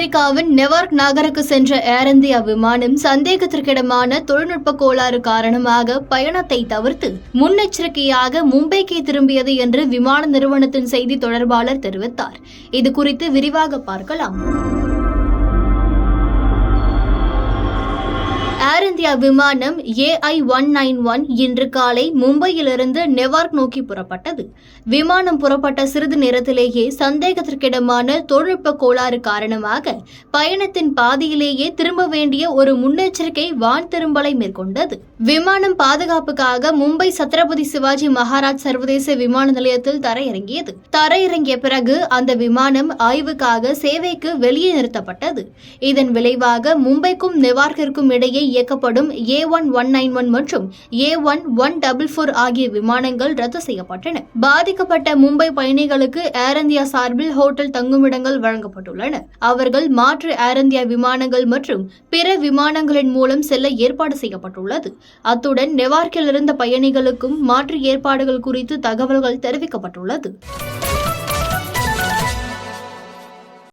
அமெரிக்காவின் நெவார்க் நகருக்கு சென்ற ஏர் இந்தியா விமானம் சந்தேகத்திற்கிடமான தொழில்நுட்ப கோளாறு காரணமாக பயணத்தை தவிர்த்து முன்னெச்சரிக்கையாக மும்பைக்கு திரும்பியது என்று விமான நிறுவனத்தின் செய்தி தொடர்பாளர் தெரிவித்தார். இதுகுறித்து விரிவாக பார்க்கலாம். ஏர் இந்தியா விமானம் AI-191 இன்று காலை மும்பையிலிருந்து நெவார்க் நோக்கி புறப்பட்டது. விமானம் புறப்பட்ட சிறிது நேரத்திலேயே சந்தேகத்திற்கிடமான தொழில்நுட்ப கோளாறு காரணமாக பயணத்தின் பாதியிலேயே திரும்ப வேண்டிய ஒரு முன்னெச்சரிக்கை வான் திரும்பலை மேற்கொண்டது. விமானம் பாதுகாப்புக்காக மும்பை சத்ரபதி சிவாஜி மகாராஜ் சர்வதேச விமான நிலையத்தில் தரையிறங்கியது. தரையிறங்கிய பிறகு அந்த விமானம் ஆய்வுக்காக சேவைக்கு வெளியே நிறுத்தப்பட்டது. இதன் விளைவாக மும்பைக்கும் நெவார்க்கிற்கும் இடையே இயக்கப்படும் A1191 மற்றும் A1144 ஆகிய விமானங்கள் ரத்து செய்யப்பட்டன. பாதிக்கப்பட்ட மும்பை பயணிகளுக்கு ஏர் இந்தியா சார்பில் ஹோட்டல் தங்குமிடங்கள் வழங்கப்பட்டுள்ளன. அவர்கள் மாற்று ஏர் இந்தியா விமானங்கள் மற்றும் பிற விமானங்களின் மூலம் செல்ல ஏற்பாடு செய்யப்பட்டுள்ளது. அத்துடன் நெவார்க்கில் இருந்த பயணிகளுக்கும் மாற்று ஏற்பாடுகள் குறித்து தகவல்கள் தெரிவிக்கப்பட்டுள்ளது.